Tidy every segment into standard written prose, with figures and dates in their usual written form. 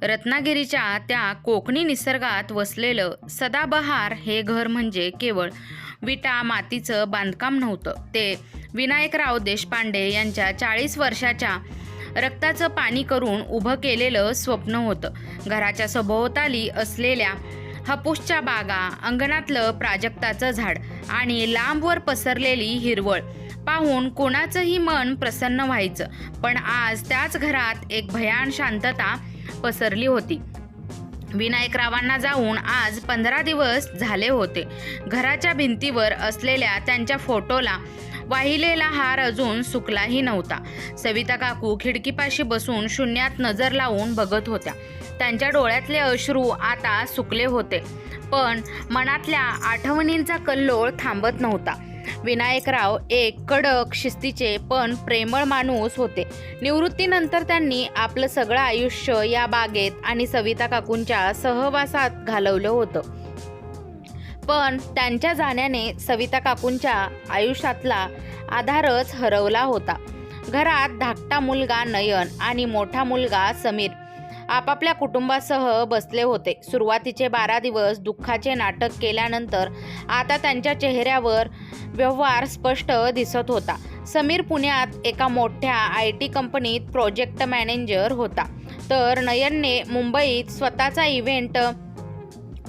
रत्नागिरीच्या त्या कोकणी निसर्गात वसलेलं सदाबहार हे घर म्हणजे केवळ विटा मातीचं बांधकाम नव्हतं. ते विनायकराव देशपांडे यांच्या 40 वर्षाच्या रक्ताचं पाणी करून उभं केलेलं स्वप्न होतं. घराच्या सभोवताली असलेल्या हापूसच्या बागा, अंगणातलं प्राजक्ताचं झाड आणि लांबवर पसरलेली हिरवळ पाहून कोणाचंही मन प्रसन्न व्हायचं. पण आज त्याच घरात एक भयान शांतता पसरली होती. विनायकरावांना जाऊन आज 15 दिवस झाले होते. घराच्या भिंतीवर असलेल्या त्यांच्या फोटोला वाहिलेला हार अजून सुकलाही नव्हता. सविता काकू खिडकीपाशी बसून शून्यात नजर लावून बघत होत्या. त्यांच्या डोळ्यातले अश्रू आता सुकले होते, पण मनातल्या आठवणींचा कल्लोळ थांबत नव्हता. विनायकराव एक कडक, शिस्तीचे पण प्रेमळ माणूस होते. निवृत्तीनंतर त्यांनी आपलं सगळं आयुष्य या बागेत आणि सविता काकूंच्या सहवासात घालवलं होतं. पण त्यांच्या जाण्याने सविता काकूंच्या आयुष्यातला आधारच हरवला होता. घरात धाकटा मुलगा नयन आणि मोठा मुलगा समीर आपापल्या कुटुंबासह बसले होते. सुरुवातीचे 12 दिवस दुःखाचे नाटक केल्यानंतर आता त्यांच्या चेहऱ्यावर व्यवहार स्पष्ट दिसत होता. समीर पुण्यात एका मोठ्या IT कंपनीत प्रोजेक्ट मॅनेजर होता, तर नयनने मुंबईत स्वतःचा इव्हेंट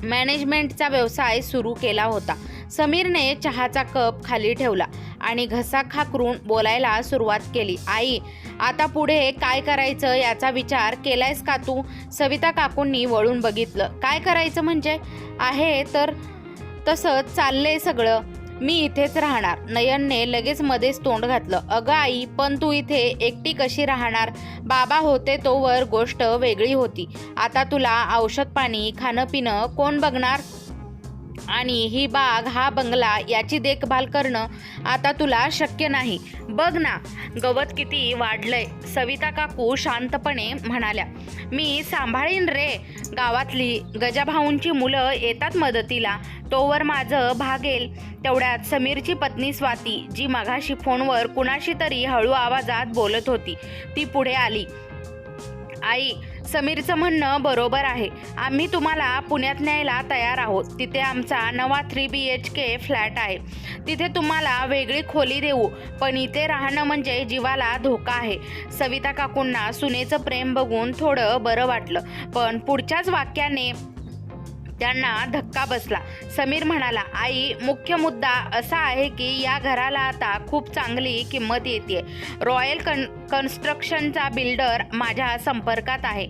मॅनेजमेंटचा व्यवसाय सुरू केला होता. समीरने चहाचा कप खाली ठेवला आणि घसा खाकरून बोलायला सुरुवात केली. आई, आता पुढे काय करायचं याचा विचार केलायस का तू? सविता काकूंनी वळून बघितलं. काय करायचं म्हणजे? आहे तर तसंच चाललंय सगळं. मी इथेच राहणार. नयनने लगेच मध्येच तोंड घातलं. अगं आई, पण तू इथे एकटी कशी राहणार? बाबा होते तोवर गोष्ट वेगळी होती. आता तुला औषध पाणी, खाणं पिणं कोण बघणार? आणि ही बाग, हा बंगला याची देखभाल करणं आता तुला शक्य नाही. बघ ना, गवत किती वाढलंय. सविता काकू शांतपणे म्हणाल्या. मी सांभाळीन रे. गावातली गजाभाऊंची मुलं येतात मदतीला, तोवर माझं भागेल. तेवढ्यात समीरची पत्नी स्वाती, जी मघाशी फोनवर कुणाशी तरी हळू आवाजात बोलत होती, ती पुढे आली. आई, समीरचं म्हणणं बरोबर आहे. आम्ही तुम्हाला पुण्यात न्यायला तयार आहोत. तिथे आमचा नवा 3 BHK फ्लॅट आहे. तिथे तुम्हाला वेगळी खोली देऊ, पण इथे राहणं म्हणजे जीवाला धोका आहे. सविता काकूंना सुनेचं प्रेम बघून थोडं बरं वाटलं, पण पुढच्याच वाक्याने त्यांना धक्का बसला. समीर म्हणाला, आई, मुख्य मुद्दा असा आहे की या घराला आता खूप चांगली किंमत येते. रॉयल कन्स्ट्रक्शनचा बिल्डर माझ्या संपर्कात आहे.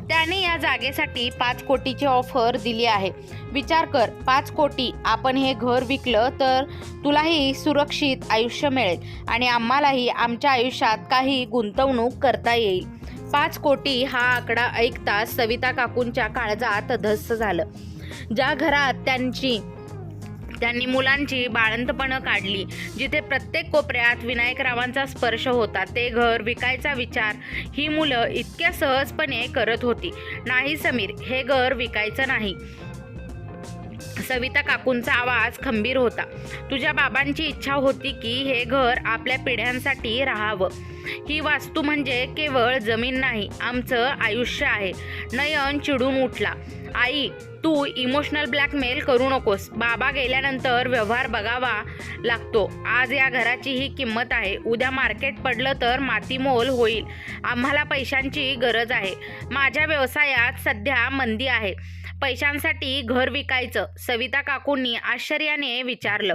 त्याने या जागेसाठी 5 कोटीची ऑफर दिली आहे. विचार कर, 5 कोटी. आपण हे घर विकलं तर तुलाही सुरक्षित आयुष्य मिळेल आणि आम्हालाही आमच्या आयुष्यात काही गुंतवणूक करता येईल. 5 कोटी हा आकडा ऐकता सविता काकूंच्या काळजात धस्स झालं. ज्या घरात त्यांनी मुलांची बाळंतपणं काढली, जिथे प्रत्येक कोपऱ्यात विनायकरावांचा स्पर्श होता, ते घर विकायचा विचार ही मुलं इतक्या सहजपणे करत होती. नाही समीर, हे घर विकायचं नाही. सविता काकूंचा आवाज खंबीर होता. तुझ्या बाबांची इच्छा होती की हे घर आपल्या पिढ्यांसाठी राहावं. ही वास्तू म्हणजे केवळ जमीन नाही, आमचं आयुष्य आहे. नयन चिडून उठला. आई, तू इमोशनल ब्लॅकमेल करू नकोस. बाबा गेल्यानंतर व्यवहार बघावा लागतो. आज या घराची ही किंमत आहे. उद्या मार्केट पडलं तर मातीमोल होईल. आम्हाला पैशांची गरज आहे. माझ्या व्यवसायात सध्या मंदी आहे. पैशांसाठी घर विकायचं? सविता काकूंनी आश्चर्याने विचारलं.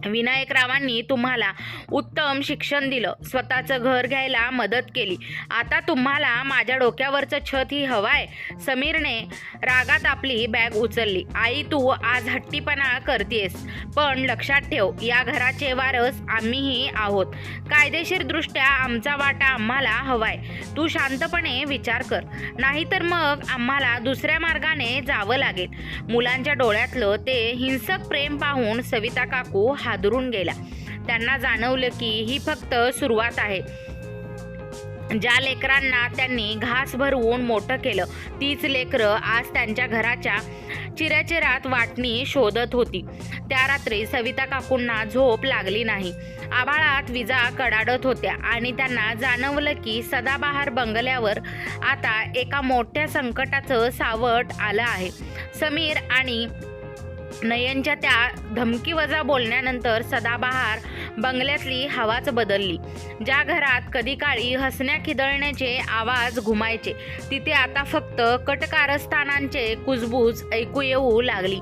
विनायकरावांनी तुम्हाला उत्तम शिक्षण दिलं, स्वतःचं घर घ्यायला मदत केली. आता तुम्हाला माझ्या डोक्यावरचं छत ही हवाय? समीरने रागात आपली बॅग उचलली. आई, तू आज हट्टीपणा करतेस, पण लक्षात ठेव, या घराचे वारस आम्हीही आहोत. कायदेशीरदृष्ट्या आमचा वाटा आम्हाला हवाय. तू शांतपणे विचार कर, नाहीतर मग आम्हाला दुसऱ्या मार्गाने जावं लागेल. मुलांच्या डोळ्यातलं ते हिंसक प्रेम पाहून सविता काकू हादरून गेल्या. त्यांना जाणवलं की ही फक्त सुरुवात आहे. ज्या लेकरांना त्यांनी घास भरवून मोठं केलं, तीच लेकरं आज त्यांच्या घराच्या चिऱ्याचिऱ्यात वाटणी शोधत होती. त्या रात्री सविता काकूंना झोप लागली नाही. आभाळात विजा कडाडत होत्या आणि त्यांना जाणवलं की सदाबहार बंगल्यावर आता एका मोठ्या संकटाचं सावट आलं आहे. समीर आणि नयनच्या त्या धमकीवजा बोलण्यानंतर सदाबहार बंगल्यातली हवाच बदलली. ज्या घरात कधी काळी हसण्या खिदळण्याचे आवाज घुमायचे, तिथे आता फक्त कटकारस्थानांचे कुजबूज ऐकू येऊ लागली.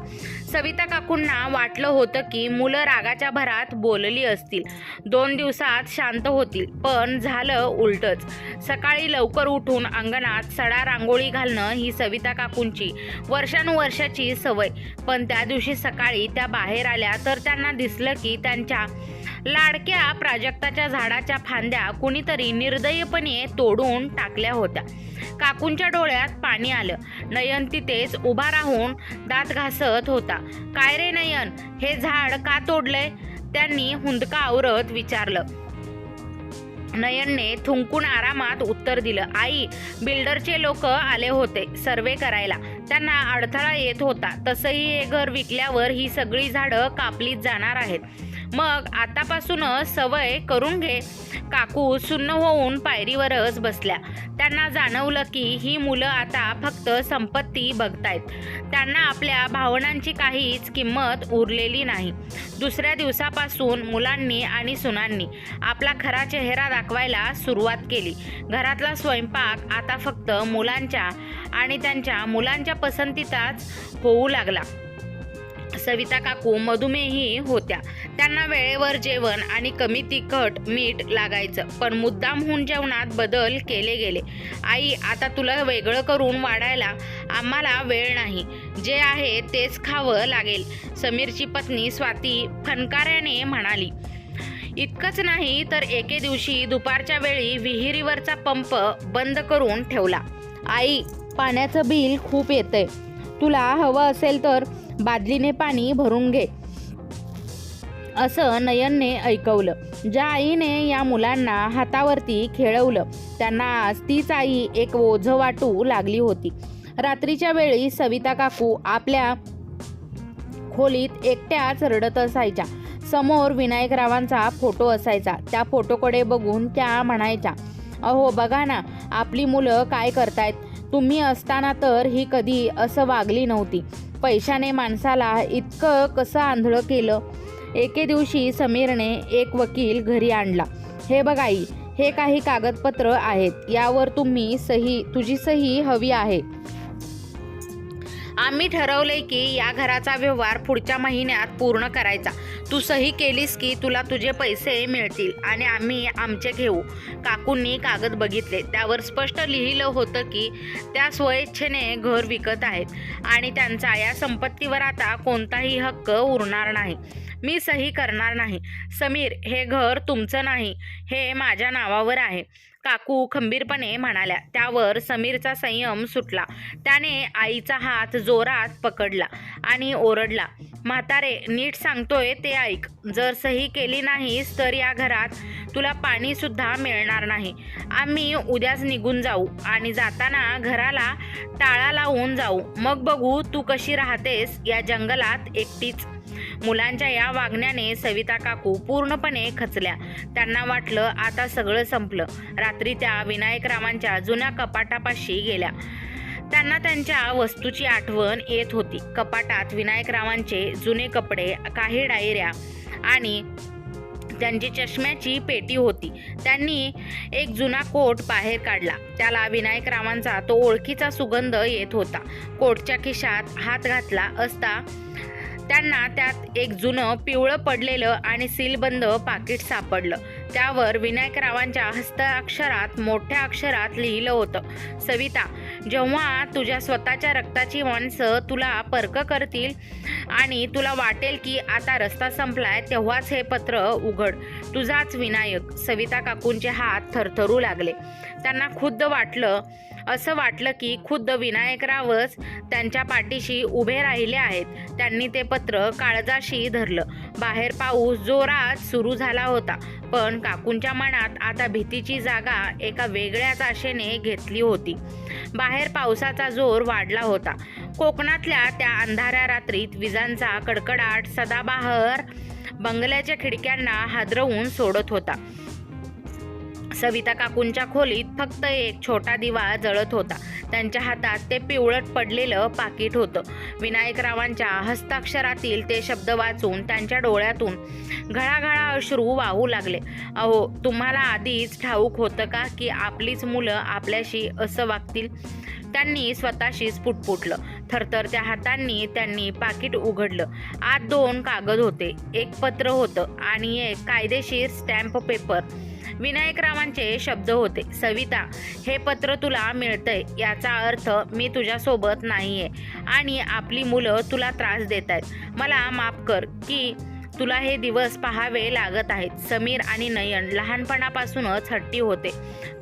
सविता काकूंना वाटलं होतं की मुलं रागाच्या भरात बोलली असतील, 2 दिवसात शांत होतील, पण झालं उलटच. सकाळी लवकर उठून अंगणात सडा रांगोळी घालणं ही सविता काकूंची वर्षानुवर्षाची सवय. पण त्या दिवशी सकाळी त्या बाहेर आल्या तर त्यांना दिसलं की त्यांच्या लाडक्या प्राजक्ताच्या झाडाच्या फांद्या कुणीतरी निर्दयीपणे तोडून टाकल्या होत्या. काकूंच्या डोळ्यात पाणी आलं. नयन तिथेच उभा राहून दात घासत होता. काय रे नयन, हे झाड का तोडलंय? त्यांनी हुंदका आवरत विचारलं. नयनने थुंकून आरामात उत्तर दिलं, आई, बिल्डरचे लोक आले होते सर्वे करायला. त्यांना अडथळा येत होता. तसंही हे घर विकल्यावर ही सगळी झाडं कापलीच जाणार आहेत. मग आतापासूनच सवय करून घे. काकू सुन्न होऊन पायरीवरच बसल्या. त्यांना जाणवलं की ही मुलं आता फक्त संपत्ती बघतायत. त्यांना आपल्या भावनांची काहीच किंमत उरलेली नाही. दुसऱ्या दिवसापासून मुलांनी आणि सुनांनी आपला खरा चेहरा दाखवायला सुरुवात केली. घरातला स्वयंपाक आता फक्त मुलांच्या आणि त्यांच्या मुलांच्या पसंतीचाच होऊ लागला. सविता काकू मधुमेही होत्या. त्यांना वेळेवर जेवण आणि कमी तिखट मीठ लागायचं, पण मुद्दामहून जेवणात बदल केले गेले. आई, आता तुला वेगळं करून वाढायला आम्हाला वेळ नाही. जे आहे तेच खावं लागेल, समीरची पत्नी स्वाती फणकाऱ्याने म्हणाली. इतकंच नाही तर एके दिवशी दुपारच्या वेळी विहिरीवरचा पंप बंद करून ठेवला. आई, पाण्याचं बिल खूप येतंय. तुला हवं असेल तर बादलीने पाणी भरून घे, असं नयनने ऐकवलं. ज्या आईने या मुलांना हातावरती खेळवलं, त्यांना आज तीच आई एक ओझं वाटू लागली होती. रात्रीच्या वेळी सविता काकू आपल्या खोलीत एकट्याच रडत असायच्या. समोर विनायकरावांचा फोटो असायचा. त्या फोटोकडे बघून त्या म्हणायच्या, अहो बघा ना, आपली मुलं काय करतायत. तुम्ही असताना तर ही कधी असं वागली नव्हती. पैशाने माणसाला इतकं कसं आंधळं केलं. एके दिवशी समीरने एक वकील घरी आणला. हे बघ आई, हे काही कागदपत्र आहेत. यावर तुझी सही हवी आहे. आम्ही ठरवलंय की या घराचा व्यवहार पुढच्या महिन्यात पूर्ण करायचा. तू सही केलीस की तुला तुझे पैसे मिळतील आणि आम्ही आमचे घेऊ. काकूंनी कागद बघितले. त्यावर स्पष्ट लिहिलं होतं की त्या स्वइच्छेने घर विकत आहेत आणि त्यांचा या संपत्तीवर आता कोणताही हक्क उरणार नाही. मी सही करणार नाही. समीर, हे घर तुमचं नाही, हे माझ्या नावावर आहे, काकू खंबीरपणे म्हणाल्या. त्यावर समीरचा संयम सुटला. त्याने आईचा हात जोरात पकडला आणि ओरडला, म्हातारे, नीट सांगतोय ते ऐक. जर सही केली नाहीस तर या घरात तुला पाणी सुद्धा मिळणार नाही. आम्ही उद्याच निघून जाऊ आणि जाताना घराला टाळा लावून जाऊ. मग बघू तू कशी राहतेस या जंगलात एकटीच. मुलांच्या या वागण्याने सविता काकू पूर्णपणे खचल्या. त्यांना वाटलं आता सगळं संपलं. रात्री त्या विनायकरावांच्या जुन्या कपाटापाशी गेल्या. त्यांना त्यांच्या वस्तूची आठवण येत होती. कपाटात विनायकरावांचे जुने कपडे, काही डायऱ्या आणि त्यांची चष्म्याची पेटी होती. त्यांनी एक जुना कोट बाहेर काढला. त्याला विनायकरावांचा तो ओळखीचा सुगंध येत होता. कोटच्या खिशात हात घातला असता त्यांना त्यात एक जुनं पिवळं पडलेलं आणि सीलबंद पाकिट सापडलं. त्यावर विनायकरावांच्या हस्ताक्षरात मोठ्या अक्षरात लिहिलं होतं, सविता, जेव्हा तुझ्या स्वतःच्या रक्ताची माणसं तुला परक करतील आणि तुला वाटेल की आता रस्ता संपलाय, तेव्हाच हे पत्र उघड. तुझाच विनायक. सविता काकूंचे हात थरथरू लागले. त्यांना खुद्द वाटलं असं वाटलं की खुद्द विनायकरावच त्यांच्या पाठीशी उभे राहिले आहेत. त्यांनी ते पत्र काळजाशी धरलं. बाहेर पाऊस जोरात सुरू झाला होता, पण काकूंच्या मनात आता भीतीची जागा एका वेगळ्याच आशेने घेतली होती. बाहेर पावसाचा जोर वाढला होता. कोकणातल्या त्या अंधाऱ्या रात्रीत विजांचा कडकडाट सदाबहार बंगल्याच्या खिडक्यांना हादरवून सोडत होता. सविता काकूंच्या खोलीत फक्त एक छोटा दिवा जळत होता. त्यांच्या हातात ते पिवळट पडलेलं पाकिट होतं. विनायकरावांच्या हस्ताक्षरातील ते शब्द वाचून त्यांच्या डोळ्यातून घळाघळा अश्रू वाहू लागले. अहो, तुम्हाला आधीच ठाऊक होतं का की आपलीच मुलं आपल्याशी असं वागतील? त्यांनी स्वतःशीच पुटपुटलं. थरथरत्या हातांनी त्यांनी पाकिट उघडलं. आत 2 कागद होते. एक पत्र होतं आणि एक कायदेशीर स्टॅम्प पेपर. विनायकरावांचे शब्द होते. सविता, हे पत्र तुला मिळतंय याचा अर्थ मी तुझ्यासोबत नाहीये आणि आपली मुलं तुला त्रास देत आहेत. मला माफ कर की तुला हे दिवस पाहावे लागत आहेत. समीर आणि नयन लहानपणापासूनच हट्टी होते,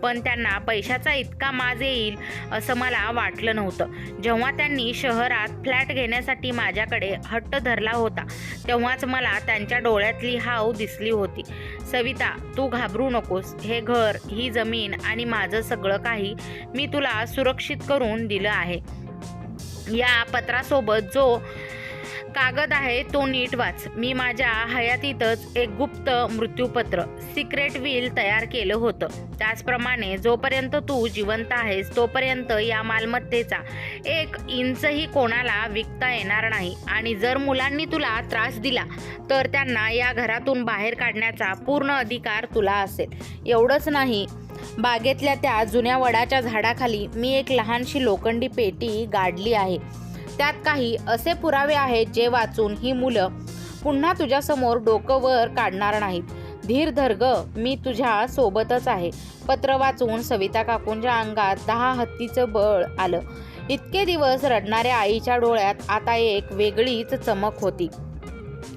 पण त्यांना पैशाचा इतका माज येईल असं मला वाटलं नव्हतं. जेव्हा त्यांनी शहरात फ्लॅट घेण्यासाठी माझ्याकडे हट्ट धरला होता, तेव्हाच मला त्यांच्या डोळ्यातली हाव दिसली होती. सविता, तू घाबरू नकोस. हे घर, ही जमीन आणि माझं सगळं काही मी तुला सुरक्षित करून दिलं आहे. या पत्रासोबत जो कागद आहे तो नीट वाच. मी माझ्या हयातीतच एक गुप्त मृत्यूपत्र, सिक्रेट विल तयार केलं होतं. त्याचप्रमाणे जोपर्यंत तू जिवंत आहेस तोपर्यंत या मालमत्तेचा 1 इंचही कोणाला विकता येणार नाही आणि जर मुलांनी तुला त्रास दिला तर त्यांना या घरातून बाहेर काढण्याचा पूर्ण अधिकार तुला असेल. एवढंच नाही, बागेतल्या त्या जुन्या वडाच्या झाडाखाली मी एक लहानशी लोखंडी पेटी गाडली आहे. त्यात काही असे पुरावे आहेत जे वाचून ही मुलं पुन्हा तुझ्यासमोर डोकं वर काढणार नाहीत. धीर धर ग, मी तुझ्या सोबतच आहे. पत्र वाचून सविता काकूंच्या अंगात 10 हत्तीचं बळ आलं. इतके दिवस रडणाऱ्या आईच्या डोळ्यात आता एक वेगळीच चमक होती.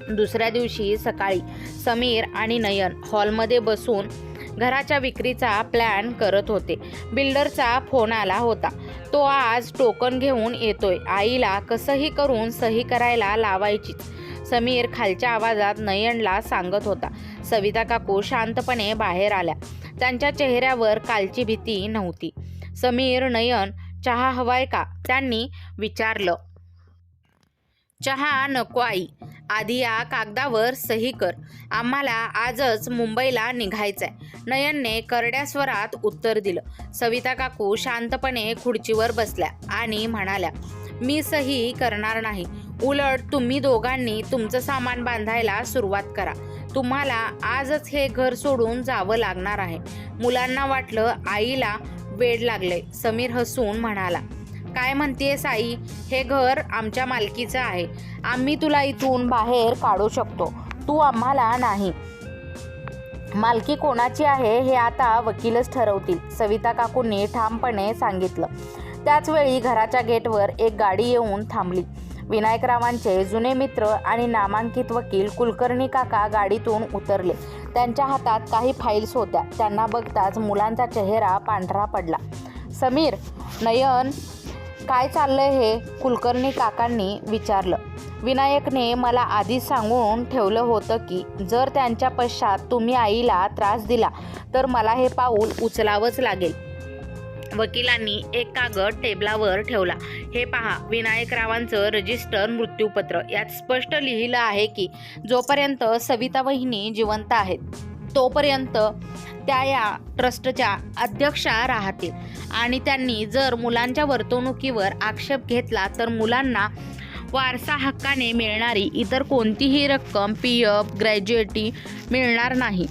दुसऱ्या दिवशी सकाळी समीर आणि नयन हॉलमध्ये बसून घराच्या विक्रीचा प्लॅन करत होते. बिल्डरचा फोन आला होता. तो आज टोकन घेऊन येतोय. आईला कसंही करून सही करायला लावायचीच, समीर खालच्या आवाजात नयनला सांगत होता. सविता काकू शांतपणे बाहेर आल्या. त्यांच्या चेहऱ्यावर कालची भीती नव्हती. समीर, नयन, चहा हवाय का? त्यांनी विचारलं. चहा नको आई, आधी या कागदावर सही कर. आम्हाला आजच मुंबईला निघायचंय, नयनने करड्या स्वरात उत्तर दिलं. सविता काकू शांतपणे खुर्चीवर बसल्या आणि म्हणाल्या, मी सही करणार नाही. उलट तुम्ही दोघांनी तुमचं सामान बांधायला सुरुवात करा. तुम्हाला आजच हे घर सोडून जावं लागणार आहे. मुलांना वाटलं आईला वेड लागलंय. समीर हसून म्हणाला, काय म्हणतेस आई? हे घर आमच्या मालकीचं आहे. आम्ही तुला इथून बाहेर काढू शकतो, तू आम्हाला नाही. मालकी कोणाची आहे हे आता वकीलच ठरवतील, सविता काकूंनी ठामपणे सांगितलं. त्याच वेळी घराच्या गेटवर एक गाडी येऊन थांबली. विनायकरावांचे जुने मित्र आणि नामांकित वकील कुलकर्णी काका गाडीतून उतरले. त्यांच्या हातात काही फाईल्स होत्या. त्यांना बघताच मुलांचा चेहरा पांढरा पडला. समीर, नयन, काय चाललंय हे? कुलकर्णी काकांनी विचारलं. विनायकने मला आधीच सांगून ठेवलं होतं की जर त्यांच्या पश्चात तुम्ही आईला त्रास दिला तर मला हे पाऊल उचलावंच लागेल. वकिलांनी एक कागद टेबलावर ठेवला. हे पहा, विनायकरावांचं रजिस्टर मृत्यूपत्र. यात स्पष्ट लिहिलं आहे की जोपर्यंत सविता वहिनी जिवंत आहेत तोपर्यंत त्या या ट्रस्टच्या अध्यक्षा राहतील आणि त्यांनी जर मुलांच्या वर्तणुकीवर आक्षेप घेतला तर मुलांना वारसा हक्काने मिळणारी इतर कोणतीही रक्कम, पीएफ, ग्रॅज्युएटी मिळणार नाही.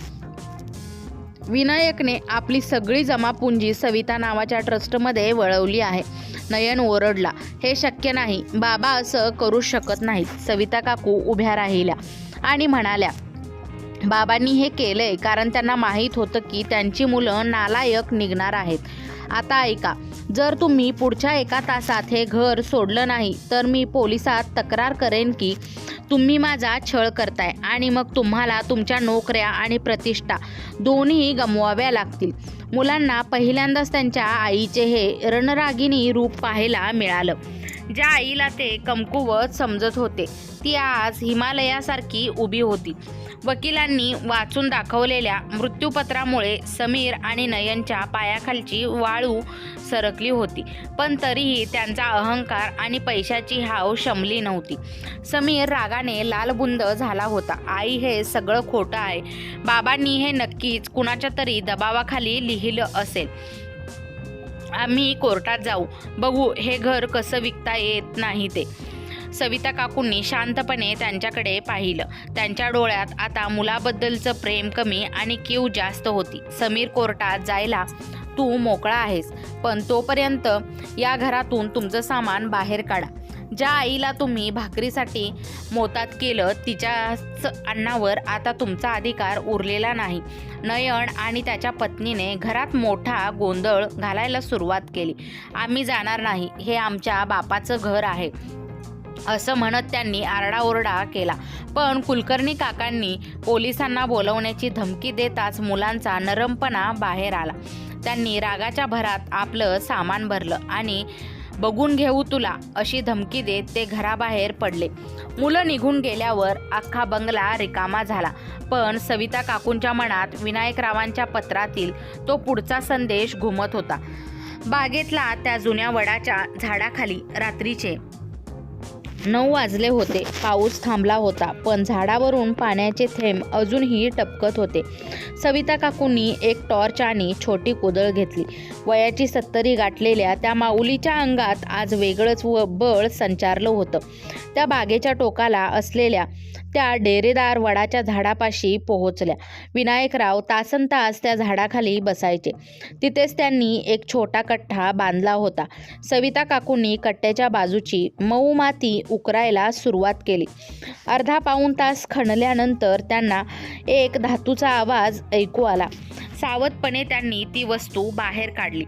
विनायकने आपली सगळी जमापुंजी सविता नावाच्या ट्रस्टमध्ये वळवली आहे. नयन ओरडला, हे शक्य नाही. बाबा असं करू शकत नाहीत. सविता काकू उभ्या राहिल्या आणि म्हणाल्या, बाबांनी हे केलंय कारण त्यांना माहीत होतं की त्यांची मुलं नालायक निघणार आहेत. आता ऐका, जर तुम्ही पुढच्या 1 तासात हे घर सोडलं नाही तर मी पोलिसात तक्रार करेन की तुम्ही माझा छळ करताय आणि मग तुम्हाला तुमच्या नोकऱ्या आणि प्रतिष्ठा दोन्ही गमवाव्या लागतील. मुलांना पहिल्यांदाच त्यांच्या आईचे हे रणरागिणी रूप पाहायला मिळालं. ज्या आईला ते कमकुवत समजत होते ती आज हिमालयासारखी उभी होती. वकिलांनी वाचून दाखवलेल्या मृत्यूपत्रामुळे समीर आणि नयनच्या पायाखालची वाळू सरकली होती, पण तरीही त्यांचा अहंकार आणि पैशाची हाव शमली नव्हती. समीर रागाने लालबुंद झाला होता. आई, हे सगळं खोटं आहे. बाबांनी हे नक्कीच कुणाच्या तरी दबावाखाली लिहिलं असेल. आम्ही कोर्टात जाऊ, बघू हे घर कसं विकता येत नाही ते. सविता काकूंनी शांतपणे त्यांच्याकडे पाहिलं. त्यांच्या डोळ्यात आता मुलाबद्दलचं प्रेम कमी आणि कीव जास्त होती. समीर, कोर्टात जायला तू मोकळा आहेस, पण तोपर्यंत या घरातून तुमचं सामान बाहेर काढा. ज्या आईला तुम्ही भाकरीसाठी मोतात केलं तिच्याच अन्नावर आता तुमचा अधिकार उरलेला नाही. नयन आणि त्याच्या पत्नीने घरात मोठा गोंधळ घालायला सुरुवात केली. आम्ही जाणार नाही, हे आमच्या बापाचं घर आहे असं म्हणत त्यांनी आरडाओरडा केला. पण कुलकर्णी काकांनी पोलिसांना बोलवण्याची धमकी देताच मुलांचा नरमपणा बाहेर आला. त्यांनी रागाच्या भरात आपलं सामान भरलं आणि बघून घेऊ तुला अशी धमकी देत ते घराबाहेर पडले. मुलं निघून गेल्यावर अख्खा बंगला रिकामा झाला. पण सविता काकूंच्या मनात विनायकरावांच्या पत्रातील तो पुढचा संदेश घुमत होता. बागेतला त्या जुन्या वडाच्या झाडाखाली रात्रीचे 9 वाजले होते. पाऊस थांबला होता, पण झाडावरून पाण्याचे थेंब अजूनही टपकत होते. सविता काकूंनी एक टॉर्च आणि छोटी कुदळ घेतली. वयाची 70 गाठलेल्या त्या माऊलीच्या अंगात आज वेगळंच बळ संचारलं होतं. त्या बागेच्या टोकाला असलेल्या त्या डेरेदार वडाच्या झाडापाशी पोहोचल्या. विनायकराव तासनतास त्या झाडाखाली बसायचे. तिथेच त्यांनी एक छोटा कट्टा बांधला होता. सविता काकूंनी कट्ट्याच्या बाजूची मऊ माती उकरायला सुरुवात केली. अर्धा पाऊण तास खणल्यानंतर त्यांना एक धातूचा आवाज ऐकू आला. सावधपणे त्यांनी ती वस्तू बाहेर काढली.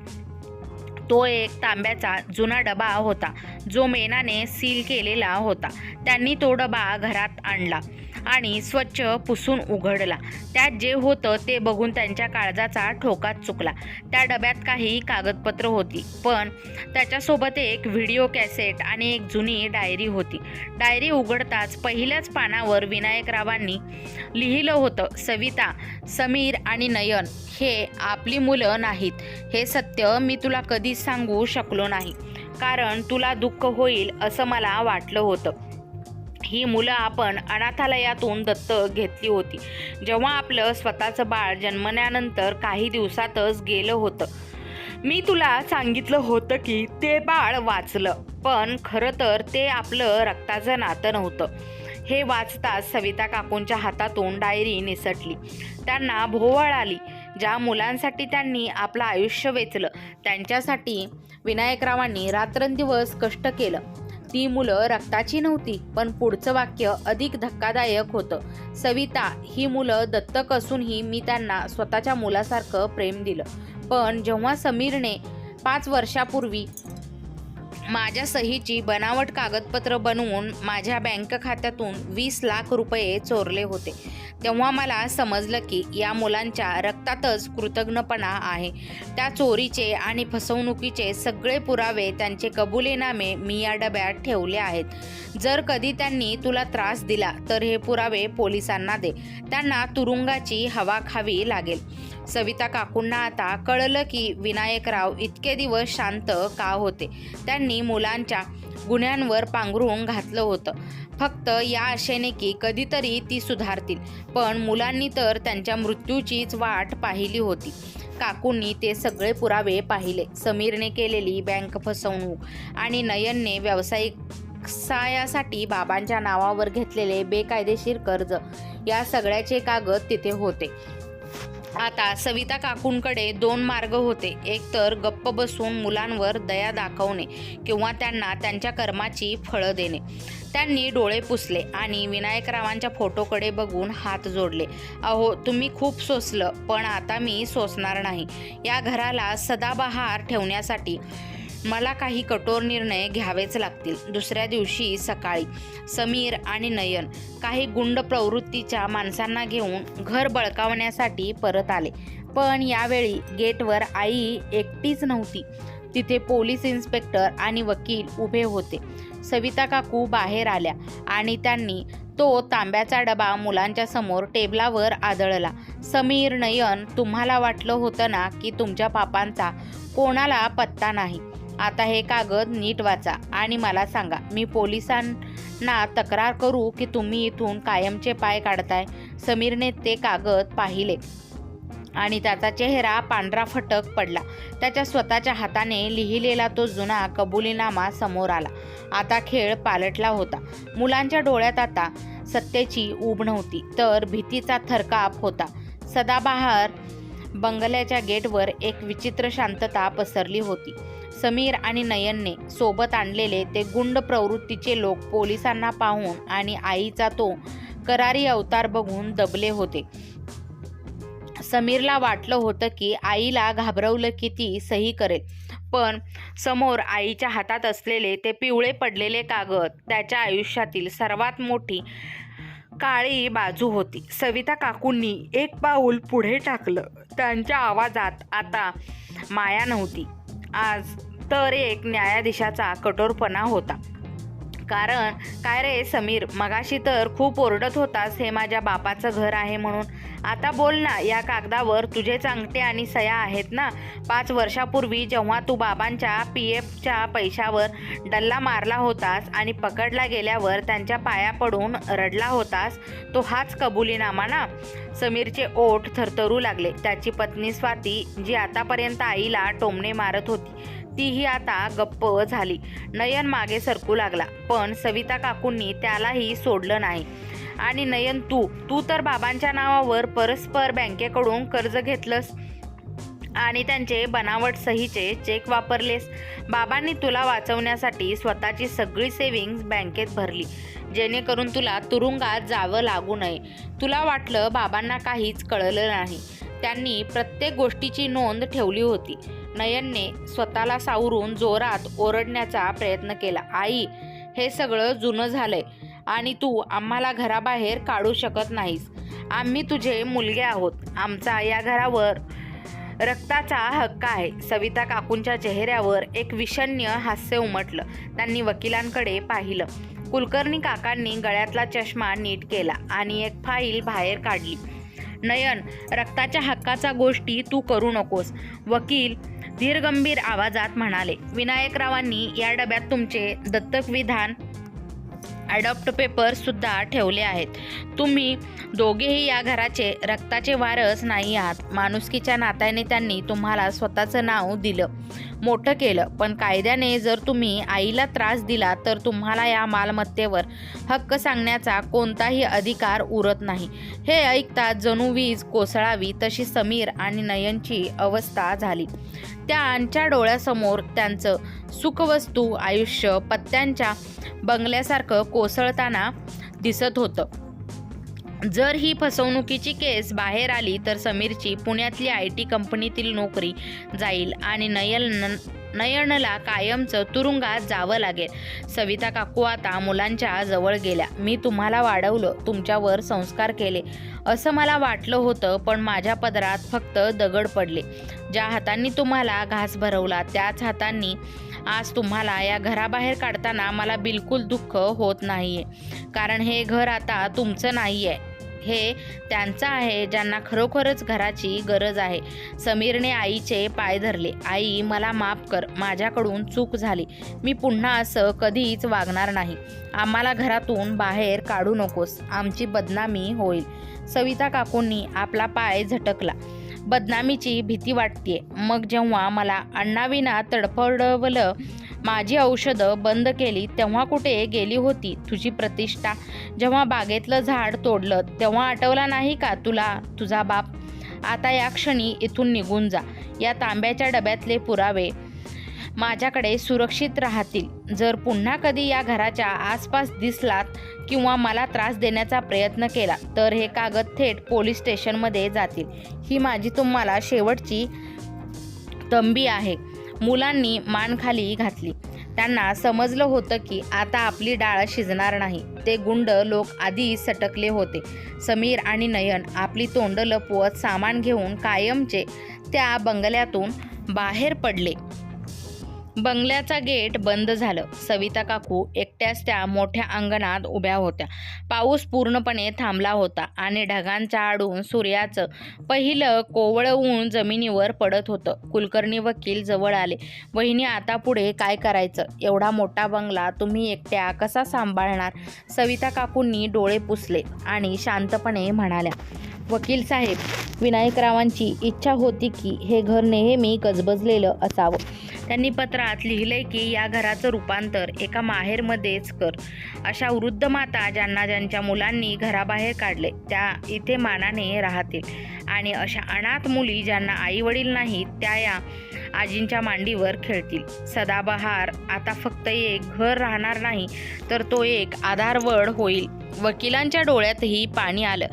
तो एक तांब्याचा जुना डबा होता, जो मेणाने सील केलेला होता. त्यांनी तो डबा घरात आणला आणि स्वच्छ पुसून उघडला. त्यात जे होतं ते बघून त्यांच्या काळजाचा ठोकाच चुकला. त्या डब्यात काही कागदपत्र होती, पण त्याच्यासोबत एक व्हिडिओ कॅसेट आणि एक जुनी डायरी होती. डायरी उघडताच पहिल्याच पानावर विनायकरावांनी लिहिलं होतं, सविता, समीर आणि नयन हे आपली मुलं नाहीत. हे सत्य मी तुला कधीच सांगू शकलो नाही, कारण तुला दुःख होईल असं मला वाटलं होतं. ही मुलं आपण अनाथालयातून दत्तक घेतली होती, जेव्हा आपलं स्वतःचं बाळ जन्मल्यानंतर काही दिवसातच गेलं होतं. मी तुला सांगितलं होतं की ते बाळ वाचलं, पण खरं तर ते आपलं रक्ताचं नातं नव्हतं. हे वाचताच सविता काकूंच्या हातातून डायरी निसटली. त्यांना भोवळ आली. ज्या मुलांसाठी त्यांनी आपलं आयुष्य वेचलं, त्यांच्यासाठी विनायकरावांनी रात्रंदिवस कष्ट केलं, ती मुलं रक्ताची नव्हती. पण पुढचं वाक्य अधिक धक्कादायक होतं. सविता, ही मुलं दत्तक असूनही मी त्यांना स्वतःच्या मुलासारखं प्रेम दिलं. पण जेव्हा समीरने 5 वर्षापूर्वी माझ्या सहीची बनावट कागदपत्र बनवून माझ्या बँक खात्यातून 20 लाख रुपये चोरले होते, तेव्हा मला समजलं की या मुलांच्या रक्तातच कृतज्ञपणा आहे. त्या चोरीचे आणि फसवणुकीचे सगळे पुरावे, त्यांचे कबुलीनामे मी या डब्यात ठेवले आहेत. जर कधी त्यांनी तुला त्रास दिला तर हे पुरावे पोलिसांना दे. त्यांना तुरुंगाची हवा खावी लागेल. सविता काकूंना आता कळलं की विनायकराव इतके दिवस शांत का होते. त्यांनी मुलांच्या गुन्ह्यांवर पांघरून घातलं होतं, फक्त या आशेने की कधीतरी ती सुधारतील. पण मुलांनी तर त्यांच्या मृत्यूचीच वाट पाहिली होती. काकूंनी ते सगळे पुरावे पाहिले. समीरने केलेली बँक फसवणूक आणि नयनने व्यवसायासाठी बाबांच्या नावावर घेतलेले बेकायदेशीर कर्ज, या सगळ्याचे कागद तिथे होते. आता सविता काकूंकडे 2 मार्ग होते. एक तर गप्प बसून मुलांवर दया दाखवणे किंवा त्यांना त्यांच्या कर्माची फळं देणे. त्यांनी डोळे पुसले आणि विनायकरावांच्या फोटोकडे बघून हात जोडले. अहो, तुम्ही खूप सोसलं, पण आता मी सोसणार नाही. या घराला सदाबहार ठेवण्यासाठी मला काही कठोर निर्णय घ्यावेच लागतील. दुसऱ्या दिवशी सकाळी समीर आणि नयन काही गुंड प्रवृत्तीच्या माणसांना घेऊन घर बळकावण्यासाठी परत आले. पण यावेळी गेटवर आई एकटीच नव्हती. तिथे पोलीस इन्स्पेक्टर आणि वकील उभे होते. सविता काकू बाहेर आल्या आणि त्यांनी तो तांब्याचा डबा मुलांच्या समोर टेबलावर आदळला. समीर, नयन, तुम्हाला वाटलं होतं ना की तुमच्या पापांचा कोणाला पत्ता नाही. आता हे कागद नीट वाचा आणि मला सांगा, मी पोलिसांना तक्रार करू की तुम्ही इथून कायमचे पाय काढताय? समीरने ते कागद पाहिले आणि त्याचा चेहरा पांढरा फटक पडला. त्याच्या स्वतःच्या हाताने लिहिलेला तो जुना कबुलीनामा समोर आला. आता खेळ पालटला होता. मुलांच्या डोळ्यात आता सत्तेची ऊब नव्हती, तर भीतीचा थरकाप होता. सदाबहार बंगल्याच्या गेटवर एक विचित्र शांतता पसरली होती. समीर आणि नयनने सोबत आणलेले ते गुंड प्रवृत्तीचे लोक पोलिसांना पाहून आणि आईचा तो करारी अवतार बघून दबले होते. समीरला वाटलं होतं की आईला घाबरवलं की ती सही करेल, पण समोर आईच्या हातात असलेले ते पिवळे पडलेले कागद त्याच्या आयुष्यातील सर्वात मोठी काळी बाजू होती. सविता काकूंनी एक पाऊल पुढे टाकलं. त्यांच्या आवाजात आता माया नव्हती, आज तर एक न्यायाधीशाचा कठोरपणा होता. कारण काय रे समीर, मगाशी तर खूप ओरडत होतास हे माझ्या बापाचं घर आहे म्हणून. आता बोल ना, या कागदावर तुझेच अंगठे आणि सह्या आहेत ना? 5 वर्षापूर्वी जेव्हा तू बाबांच्या PFच्या पैशावर डल्ला मारला होतास आणि पकडला गेल्यावर त्यांच्या पाया पडून रडला होतास, तो हाच कबुलीनामा ना? समीरचे ओठ थरथरू लागले. त्याची पत्नी स्वाती, जी आतापर्यंत आईला टोमणे मारत होती, तीही आता गप्प झाली. नयन मागे सरकू लागला, पण सविता काकूंनी त्यालाही सोडलं नाही. आणि नयन, तू तर बाबांच्या नावावर परस्पर बँकेकडून कर्ज घेतलंस आणि त्यांचे बनावट सहीचे चेक वापरलेस. बाबांनी तुला वाचवण्यासाठी स्वतःची सगळी सेव्हिंग्ज बँकेत भरली, जेणेकरून तुला तुरुंगात जावं लागू नये. तुला वाटलं बाबांना काहीच कळलं नाही. त्यांनी प्रत्येक गोष्टीची नोंद ठेवली होती. नयनने स्वतःला सावरून जोरात ओरडण्याचा प्रयत्न केला. आई, हे सगळं जुनं झालंय आणि तू आम्हाला घराबाहेर काढू शकत नाहीस. आम्ही तुझे मुलगे आहोत. आमचा या घरावर रक्ताचा हक्क आहे. सविता काकूंच्या चेहऱ्यावर एक विषण्ण हास्य उमटलं. त्यांनी वकिलांकडे पाहिलं. कुलकर्णी काकांनी गळ्यातला चष्मा नीट केला आणि एक फाईल बाहेर काढली. नयन, रक्ताच्या हक्काचा गोष्टी तू करू नकोस, वकील धीरगंभीर आवाजात म्हणाले. विनायकरावांनी या डब्यात तुमचे दत्तक विधान अडॉप्ट पेपर सुद्धा ठेवले आहेत. तुम्ही दोघेही या घराचे रक्ताचे वारस नाही आहात. माणुसकीच्या नात्याने त्यांनी तुम्हाला स्वतःचं नाव दिलं, मोठं केलं, पण कायद्याने जर तुम्ही आईला त्रास दिला तर तुम्हाला या मालमत्तेवर हक्क सांगण्याचा कोणताही अधिकार उरत नाही. हे ऐकताच जणू वीज कोसळावी तशी समीर आणि नयनची अवस्था झाली. त्यांच्या डोळ्यासमोर त्यांचं सुखवस्तू आयुष्य पत्त्यांच्या बंगल्यासारखं कोसळताना दिसत होतं. जर ही फसवणुकीची केस बाहेर आली तर समीरची पुण्यातली IT कंपनीतील नोकरी जाईल आणि नयनला कायमचं तुरुंगात जावं लागेल. सविता काकू आता मुलांच्या जवळ गेल्या. मी तुम्हाला वाढवलं, तुमच्यावर संस्कार केले असं मला वाटलं होतं, पण माझ्या पदरात फक्त दगड पडले. ज्या हातांनी तुम्हाला घास भरवला त्याच हातांनी आज तुम्हाला या घराबाहेर काढताना मला बिलकुल दुःख होत नाहीये. कारण हे घर आता तुमचं नाहीये, हे त्यांचं आहे ज्यांना खरोखरच घराची गरज आहे. समीरने आईचे पाय धरले. आई, मला माफ कर, माझ्याकडून चूक झाली. मी पुन्हा असं कधीच वागणार नाही. आम्हाला घरातून बाहेर काढू नकोस, आमची बदनामी होईल. सविता काकूंनी आपला पाय झटकला. बदनामीची भीती वाटतेय. मग जेव्हा मला अण्णाविना तडफडवलं, माझी औषधं बंद केली, तेव्हा कुठे गेली होती तुझी प्रतिष्ठा? जेव्हा बागेतलं झाड तोडलं तेव्हा आठवला नाही का तुला तुझा बाप? आता या क्षणी इथून निघून जा. या तांब्याच्या डब्यातले पुरावे माझ्याकडे सुरक्षित राहतील. जर पुन्हा कधी या घराच्या आसपास दिसलात किंवा मला त्रास देण्याचा प्रयत्न केला तर हे कागद थेट पोलीस स्टेशनमध्ये जातील. ही माझी तुम्हाला शेवटची तंबी आहे. मुलांनी मान खाली घातली. त्यांना समजलं होतं की आता आपली डाळ शिजणार नाही. ते गुंड लोक आधी सटकले होते. समीर आणि नयन आपली तोंड लपवत सामान घेऊन कायमचे त्या बंगल्यातून बाहेर पडले. बंगल्याचा गेट बंद झालं. सविता काकू एकट्याच त्या मोठ्या अंगणात उभ्या होत्या. पाऊस पूर्णपणे थांबला होता आणि ढगांच्या आडून सूर्याचं पहिलं कोवळं ऊन जमिनीवर पडत होतं. कुलकर्णी वकील जवळ आले. वहिनी, आता पुढे काय करायचं? एवढा मोठा बंगला तुम्ही एकट्या कसा सांभाळणार? सविता काकूंनी डोळे पुसले आणि शांतपणे म्हणाल्या, वकील साहेब, विनायकरावांची इच्छा होती की हे घर नेहमी गजबजलेलं असावं. त्यांनी पत्रात लिहिलंय की या घराचं रूपांतर एका माहेरमध्येच कर. अशा वृद्ध माता ज्यांच्या मुलांनी घराबाहेर काढले त्या इथे मानाने राहतील आणि अशा अनाथ मुली ज्यांना आई वडील नाहीत त्या या आजींच्या मांडीवर खेळतील. सदाबहार आता फक्त एक घर राहणार नाही तर तो एक आधारवड होईल. वकिलांच्या डोळ्यातही पाणी आलं.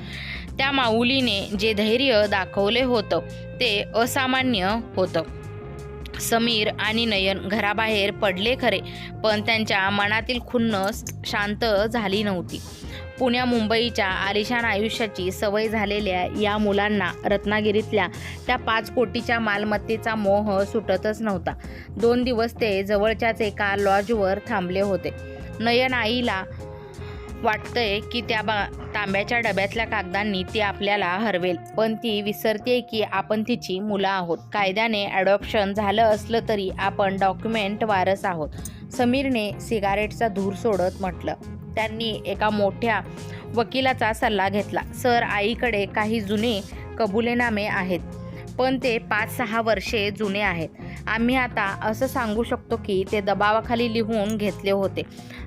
त्या माऊलीने जे धैर्य दाखवले होतं ते असामान्य होतं. समीर आणि नयन घराबाहेर पडले खरे, पण त्यांच्या मनातील खुन्नस शांत झाली नव्हती. पुण्या मुंबईच्या आलिशान आयुष्याची सवय झालेल्या या मुलांना रत्नागिरीतल्या त्या 5 कोटीच्या मालमत्तेचा मोह सुटतच नव्हता. 2 दिवस ते जवळच्याच एका लॉजवर थांबले होते. नयन आईला वाटतंय की त्या तांब्याच्या डब्यातल्या कागदांनी ती आपल्याला हरवेल, पण ती विसरते की आपण तिची मुलं आहोत. कायद्याने ॲडॉप्शन झालं असलं तरी आपण डॉक्युमेंट वारस आहोत. समीरने सिगारेटचा धूर सोडत म्हटलं. त्यांनी एका मोठ्या वकिलाचा सल्ला घेतला. सर, आईकडे काही जुने कबुलेनामे आहेत, पण ते 5-6 वर्षे जुने आहेत. आम्ही आता असं सांगू शकतो की ते दबावाखाली लिहून घेतले होते.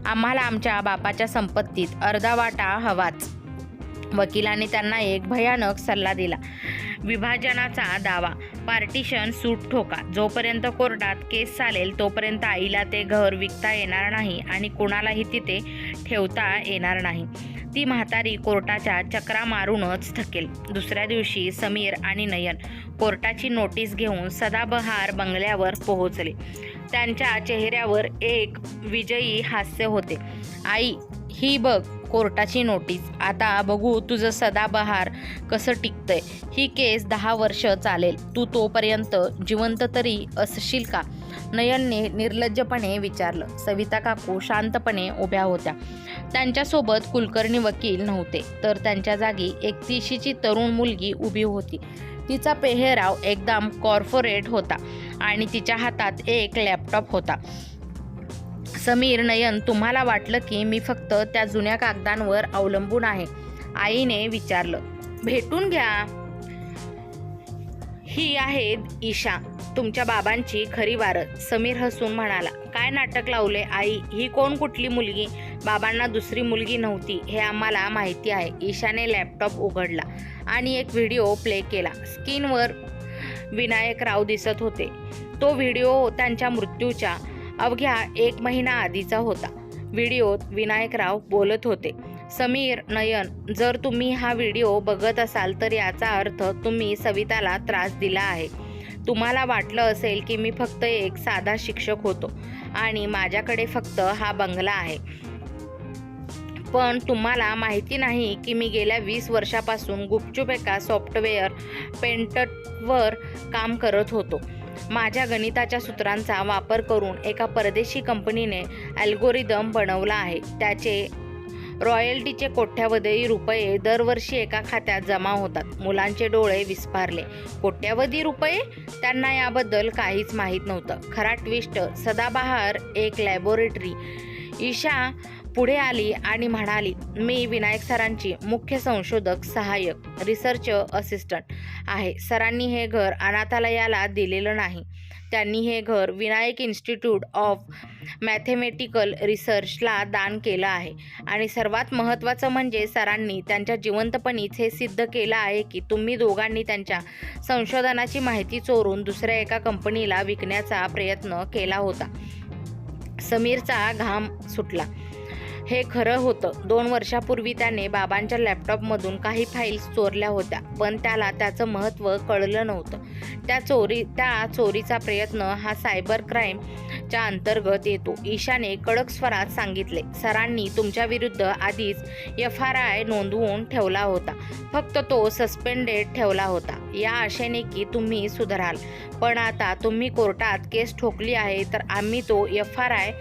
आम्हाला आमच्या बापाच्या संपत्तीत अर्धा वाटा हवाच. वकिलाने त्यांना एक भयानक सल्ला दिला. विभाजनाचा दावा, पार्टिशन सूट ठोका. जोपर्यंत कोर्टात केस चालेल तोपर्यंत आईला ते घर विकता येणार नाही आणि कोणालाही तिथे ठेवता येणार नाही. ती म्हातारी कोर्टाच्या चक्रा मारूनच थकेल. दुसऱ्या दिवशी समीर आणि नयन कोर्टाची नोटीस घेऊन सदाबहार बंगल्यावर पोहोचले. त्यांच्या चेहऱ्यावर एक विजयी हास्य होते. आई, ही बघ कोर्टाची नोटीस. आता बघू तुझं सदाबहार कसं टिकतंय. ही केस 10 वर्ष चालेल. तू तोपर्यंत जिवंत तरी असशील का? नयनने निर्लज्जपणे विचारलं. सविता काकू शांतपणे उभ्या होत्या. त्यांच्यासोबत कुलकर्णी वकील नव्हते, तर त्यांच्या जागी एक 30ची तरुण मुलगी उभी होती. तिचा पेहराव एकदम कॉर्पोरेट होता आणि तिच्या हातात एक लॅपटॉप होता. समीर, नयन, तुम्हाला वाटलं की मी फक्त त्या जुन्या कागदांवर अवलंबून आहे? आईने विचारलं. भेटून घ्या. ही आहे ईशा, तुमच्या बाबांची खरी वारस. समीर हसून म्हणाला. काय नाटक लावले आई? ही कोण कुठली मुलगी? बाबांना दुसरी मुलगी नव्हती हे आम्हाला माहिती आहे. ईशाने लॅपटॉप उघडला आणि एक व्हिडिओ प्ले केला. स्क्रीनवर विनायकराव दिसत होते. तो व्हिडिओ त्यांच्या मृत्यूच्या अवघ्या 1 महिना आधीचा होता. व्हिडिओत विनायकराव बोलत होते. समीर, नयन, जर तुम्ही हा व्हिडिओ बघत असाल तर याचा अर्थ तुम्ही सविताला त्रास दिला आहे. तुम्हाला वाटलं असेल की मी फक्त एक साधा शिक्षक होतो आणि माझ्याकडे फक्त हा बंगला आहे, पण तुम्हाला माहिती नाही की मी गेल्या 20 वर्षापासून गुपचूप एका सॉफ्टवेअर पेटंटवर काम करत होतो. माझ्या गणिताच्या सूत्रांचा वापर करून एका परदेशी कंपनीने अल्गोरिदम बनवला आहे. त्याचे रॉयल्टीचे कोट्यावधी रुपये दरवर्षी एका खात्यात जमा होतात. मुलांचे डोळे विस्फारले. कोट्यावधी रुपये? त्यांना याबद्दल काहीच माहीत नव्हतं. खरा ट्विस्ट, सदाबहार एक लॅबोरेटरी. ईशा पुढे आली आणि म्हणाली, मी विनायक सरांची मुख्य संशोधक सहाय्यक रिसर्च असिस्टंट आहे. सरांनी हे घर अनाथालयाला दिलेलं नाही. त्यांनी हे घर विनायक इन्स्टिट्यूट ऑफ मॅथेमॅटिकल रिसर्चला दान केलं आहे. आणि सर्वात महत्त्वाचं म्हणजे सरांनी त्यांच्या जिवंतपणीच हे सिद्ध केलं आहे की तुम्ही दोघांनी त्यांच्या संशोधनाची माहिती चोरून दुसऱ्या एका कंपनीला विकण्याचा प्रयत्न केला होता. समीरचा घाम सुटला. हे खरं होतं. 2 वर्षापूर्वी त्याने बाबांच्या लॅपटॉपमधून काही फाईल्स चोरल्या होत्या, पण त्याला त्याचं महत्त्व कळलं नव्हतं. त्या चोरीचा प्रयत्न हा सायबर क्राईमच्या अंतर्गत येतो. ईशाने कडक स्वरात सांगितले. सरांनी तुमच्याविरुद्ध आधीच FIR नोंदवून ठेवला होता, फक्त तो सस्पेंडेड ठेवला होता या आशेने की तुम्ही सुधाराल. पण आता तुम्ही कोर्टात केस ठोकली आहे तर आम्ही तो FIR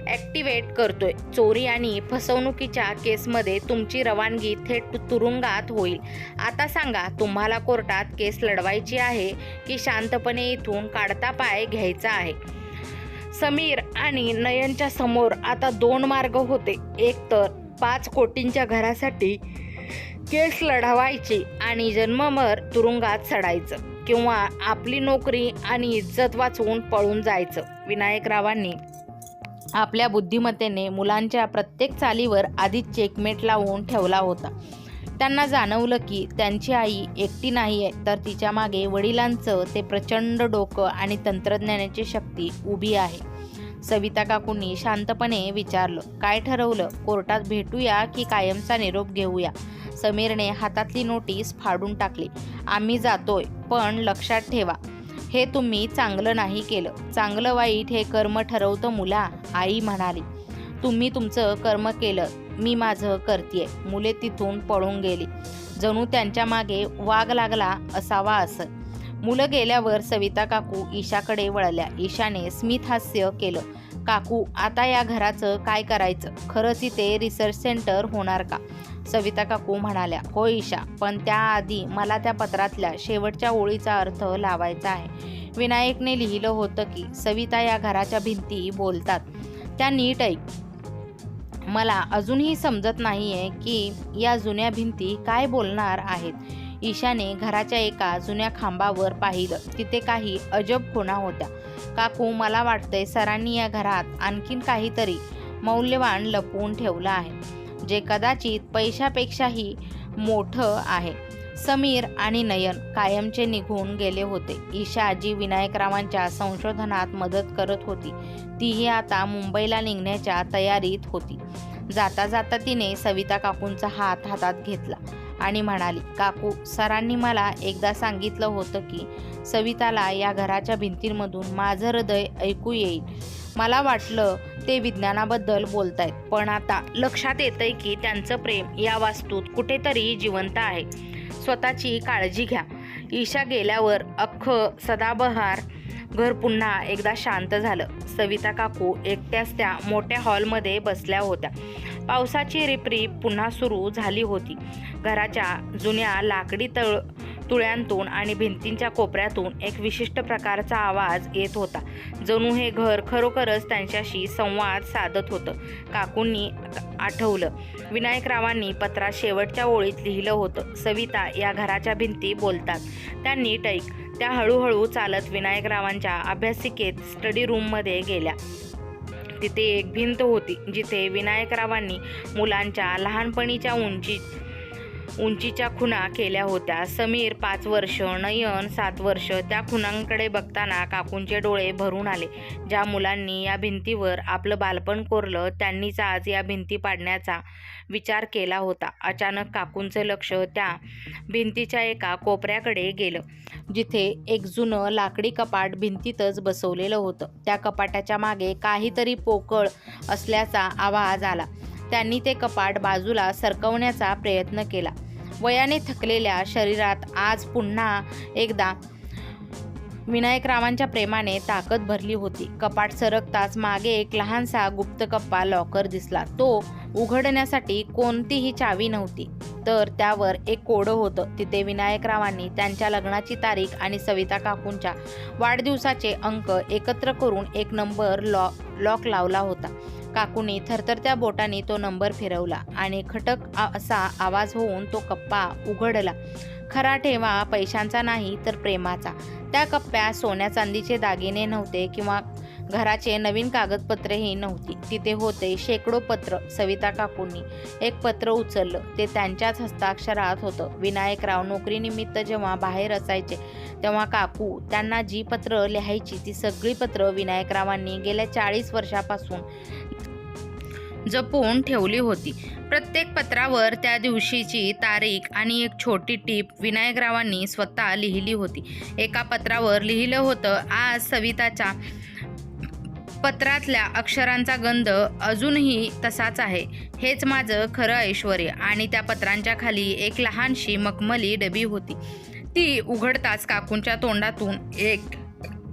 ॲक्टिवेट करतोय. चोरी आणि फसवणुकीच्या केसमध्ये तुमची रवानगी थेट तुरुंगात होईल. आता सांगा, तुम्हाला कोर्टात केस लढवायची आहे की शांतपणे इथून काढता पाय घ्यायचा आहे? समीर आणि नयनच्या समोर आता 2 मार्ग होते. एक तर 5 कोटींच्या घरासाठी केस लढवायची आणि जन्मभर तुरुंगात सडायचं, किंवा आपली नोकरी आणि इज्जत वाचवून पळून जायचं. विनायकरावांनी आपल्या बुद्धिमत्तेने मुलांच्या प्रत्येक चालीवर आधीच चेकमेट लावून ठेवला होता. त्यांना जाणवलं की त्यांची आई एकटी नाही आहे, तर तिच्या मागे वडिलांचं ते प्रचंड डोकं आणि तंत्रज्ञानाची शक्ती उभी आहे. सविता काकूंनी शांतपणे विचारलं, काय ठरवलं? कोर्टात भेटूया की कायमचा निरोप घेऊया? समीरने हातातली नोटीस फाडून टाकली. आम्ही जातोय, पण लक्षात ठेवा, हे तुम्ही चांगलं नाही केलं. चांगलं वाईट हे कर्म ठरवतं मुला, आई म्हणाली. तुम्ही तुमचं कर्म केलं, मी माझं करतेय. मुले तिथून पळून गेली. जणू त्यांच्या मागे वाघ लागला असावा असं. मुलं गेल्यावर सविता काकू ईशाकडे वळल्या. ईशाने स्मित हास्य केलं. काकू, आता या घराचं काय करायचं? खरंच इथे रिसर्च सेंटर होणार का? सविता काकू म्हणाल्या, हो ईशा, पण त्याआधी मला त्या पत्रातल्या शेवटच्या ओळीचा अर्थ लावायचा आहे. विनायकने लिहिलं होतं की सविता, या घराच्या भिंती बोलतात. त्या नीट ऐक. मला अजूनही समजत नाहीये की या जुन्या भिंती काय बोलणार आहेत. ईशाने घराच्या एका जुन्या खांबावर पाहिलं. तिथे काही अजब खुणा होत्या. काकू, मला वाटतंय सरांनी या घरात आणखीन काहीतरी मौल्यवान लपवून ठेवलं आहे, जे कदाचित पैशापेक्षाही मोठं आहे. समीर आणि नयन कायमचे निघून गेले होते. ईशा जी विनायकरावांच्या संशोधनात मदत करत होती, तीही आता मुंबईला निघण्याच्या तयारीत होती. जाता जाता तिने सविता काकूंचा हात हातात घेतला आणि म्हणाली, काकू, सरांनी मला एकदा सांगितलं होतं की सविताला या घराच्या भिंतींमधून माझं हृदय ऐकू येईल. मला वाटलं ते विज्ञानाबद्दल बोलतायत, पण आता लक्षात येतंय की त्यांचं प्रेम या वास्तूत कुठेतरी जिवंत आहे. स्वतःची काळजी घ्या. ईशा गेल्यावर अख्खं सदाबहार घर पुन्हा एकदा शांत झालं. सविता काकू एकट्याच त्या मोठ्या हॉलमध्ये बसल्या होत्या. पावसाची रिपरिप पुन्हा सुरू झाली होती. घराच्या जुन्या लाकडी तुळ्यांतून आणि भिंतींच्या कोपऱ्यातून एक विशिष्ट प्रकारचा आवाज येत होता. जणू हे घर खरोखरच त्यांच्याशी संवाद साधत होतं. काकूंनी आठवलं, विनायकरावांनी पत्रात शेवटच्या ओळीत लिहिलं होतं, सविता, या घराच्या भिंती बोलतात. त्या नीट ऐक. त्या हळूहळू चालत विनायकरावांच्या अभ्यासिकेत स्टडी रूममध्ये गेल्या. तिथे एक भिंत होती जिथे विनायकरावांनी मुलांच्या लहानपणीच्या उंचीच्या खुणा केल्या होत्या. समीर 5 वर्ष, नयन 7 वर्ष. त्या खुणांकडे बघताना काकूंचे डोळे भरून आले. ज्या मुलांनी या भिंतीवर आपलं बालपण कोरलं, त्यांनीच आज या भिंती पाडण्याचा विचार केला होता. अचानक काकूंचं लक्ष त्या भिंतीच्या एका कोपऱ्याकडे गेलं, जिथे एक जुनं लाकडी कपाट भिंतीतच बसवलेलं होतं. त्या कपाटाच्या मागे काहीतरी पोकळ असल्याचा आवाज आला. त्यांनी ते कपाट बाजूला सरकवण्याचा प्रयत्न केला. वयाने थकलेल्या शरीरात आज पुन्हा एकदा विनायकरावांच्या प्रेमाने ताकद भरली होती. कपाट सरकताच मागे एक लहानसा गुप्त कप्पा लॉकर दिसला. तो उघडण्यासाठी कोणतीही चावी नव्हती, तर त्यावर एक कोडं होतं. तिथे विनायकरावांनी त्यांच्या लग्नाची तारीख आणि सविता काकूंच्या वाढदिवसाचे अंक एकत्र करून एक नंबर लॉक लावला होता. काकूंनी थरथरत्या बोटांनी तो नंबर फिरवला आणि खटक असा आवाज होऊन तो कप्पा उघडला. खरा ठेवा पैशांचा नाही तर प्रेमाचा. त्या कप्प्यात सोन्या चांदीचे दागिने नव्हते किंवा घराचे नवीन कागदपत्रेही नव्हती. तिथे होते शेकडो पत्र. सविता काकूंनी एक पत्र उचललं. ते त्यांच्याच हस्ताक्षरात होतं. विनायकराव नोकरीनिमित्त जेव्हा बाहेर असायचे तेव्हा काकू त्यांना जी पत्र लिहायची ती सगळी पत्र विनायकरावांनी गेल्या 40 वर्षापासून जपून ठेवली होती. प्रत्येक पत्रावर त्या दिवशीची तारीख आणि एक छोटी टीप विनायकरावांनी स्वतः लिहिली होती. एका पत्रावर लिहिलं होतं, आज सविताच्या पत्रातल्या अक्षरांचा गंध अजूनही तसाच आहे. हेच माझं खरं ऐश्वर. आणि त्या पत्रांच्या खाली एक लहानशी मखमली डबी होती. ती उघडताच काकूंच्या तोंडातून एक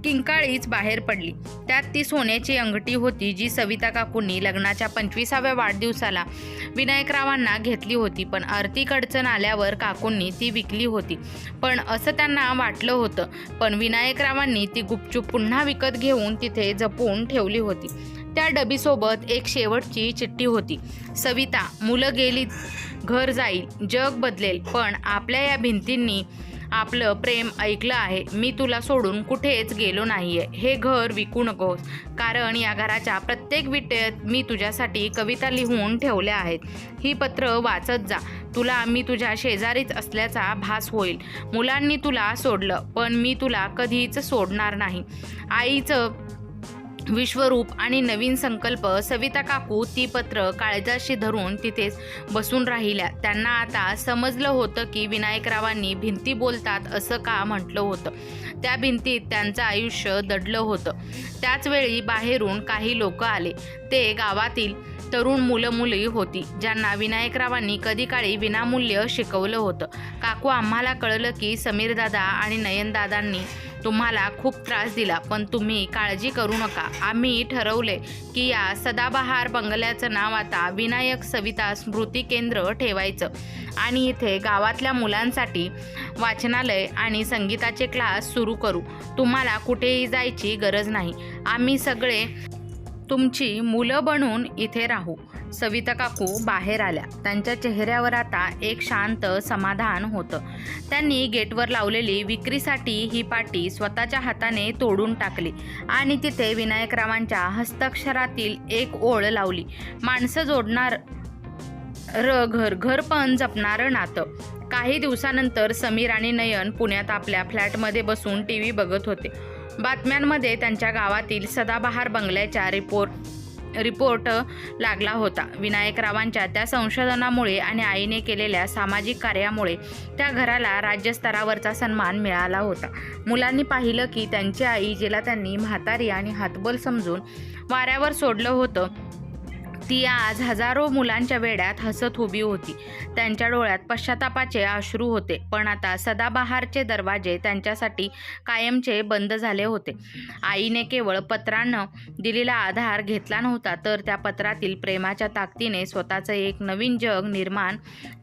किंकाळीच बाहेर पडली. त्यात ती सोन्याची अंगठी होती जी सविता काकूंनी लग्नाच्या 25व्या वाढदिवसाला विनायकरावांना घेतली होती. पण आर्थिक अडचण आल्यावर काकूंनी ती विकली होती. पण असं त्यांना वाटलं होतं. पण विनायकरावांनी ती गुपचूप पुन्हा विकत घेऊन तिथे जपून ठेवली होती. त्या डबीसोबत एक शेवटची चिठ्ठी होती. सविता, मुलं गेली, घर जाईल, जग बदलेल, पण आपल्या या भिंतींनी आपलं प्रेम ऐकलं आहे. मी तुला सोडून कुठेच गेलो नाहीये. हे घर विकू नकोस, कारण या घराच्या प्रत्येक विटेत मी तुझ्यासाठी कविता लिहून ठेवल्या आहेत. ही पत्र वाचत जा. तुला मी तुझ्या शेजारीच असल्याचा भास होईल. मुलांनी तुला सोडलं, पण मी तुला कधीच सोडणार नाही. आईचं विश्वरूप आणि नवीन संकल्प. सविता काकू ती पत्र काळजाशी धरून तिथेच बसून राहिल्या. त्यांना आता समजलं होतं की विनायकरावांनी भिंती बोलतात असं का म्हटलं होतं. त्या भिंतीत त्यांचं आयुष्य दडलं होतं. त्याचवेळी बाहेरून काही लोक आले. ते गावातील तरुण मुलं मुली होती ज्यांना विनायकरावांनी कधी काळी विनामूल्य शिकवलं होतं. काकू, आम्हाला कळलं की समीरदादा आणि नयनदादांनी तुम्हाला खूप त्रास दिला, पण तुम्ही काळजी करू नका. आम्ही ठरवले की या सदाबहार बंगल्याचं नाव आता विनायक सविता स्मृती केंद्र ठेवायचं आणि इथे गावातल्या मुलांसाठी वाचनालय आणि संगीताचे क्लास सुरू करू. तुम्हाला कुठेही जायची गरज नाही. आम्ही सगळे तुमची मुलं बनून इथे राहू. सविता काकू बाहेर आल्या. त्यांच्या चेहऱ्यावर आता एक शांत समाधान होतं. त्यांनी गेटवर लावलेली विक्रीसाठी ही पाटी स्वतःच्या हाताने तोडून टाकली आणि तिथे विनायकरावांच्या हस्ताक्षरातील एक ओळ लावली. माणसं जोडणार घर, घर पण जपणारं नातं. काही दिवसानंतर समीर आणि नयन पुण्यात आपल्या फ्लॅटमध्ये बसून टीव्ही बघत होते. बातम्यांमध्ये त्यांच्या गावातील सदाबहार बंगल्याचा रिपोर्ट लागला होता. विनायकरावांच्या त्या संशोधनामुळे आणि आईने केलेल्या सामाजिक कार्यामुळे त्या घराला राज्यस्तरावरचा सन्मान मिळाला होता. मुलांनी पाहिलं की त्यांची आई, जिला त्यांनी म्हातारी आणि हातबल समजून वाऱ्यावर सोडलं होतं, ती आज हजारो मुलांच्या वेड्यात हसत उभी होती. त्यांच्या डोळ्यात पश्चातापाचे अश्रू होते. पण आता सदाबहारचे दरवाजे त्यांच्यासाठी कायमचे बंद झाले होते. आईने केवळ पत्रानं दिलेला आधार घेतला नव्हता, तर त्या पत्रातील प्रेमाच्या ताकदीने स्वतःचं एक नवीन जग निर्माण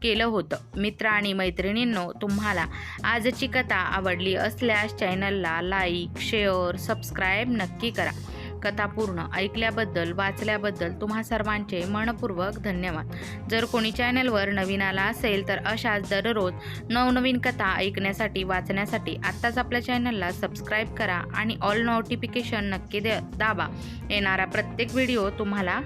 केलं होतं. मित्र आणि मैत्रिणींनो, तुम्हाला आजची कथा आवडली असल्यास चॅनलला लाईक, शेअर, सबस्क्राईब नक्की करा. कथा पूर्ण ऐकल्याबद्दल, वाचल्याबद्दल तुम्हा सर्वांचे मनपूर्वक धन्यवाद. जर कोणी चॅनलवर नवीन आला असेल तर अशाच दररोज नवनवीन कथा ऐकण्यासाठी, वाचण्यासाठी आत्ताच आपल्या चॅनलला सबस्क्राईब करा आणि ऑल नोटिफिकेशन नक्की दाबा. येणारा प्रत्येक व्हिडिओ तुम्हाला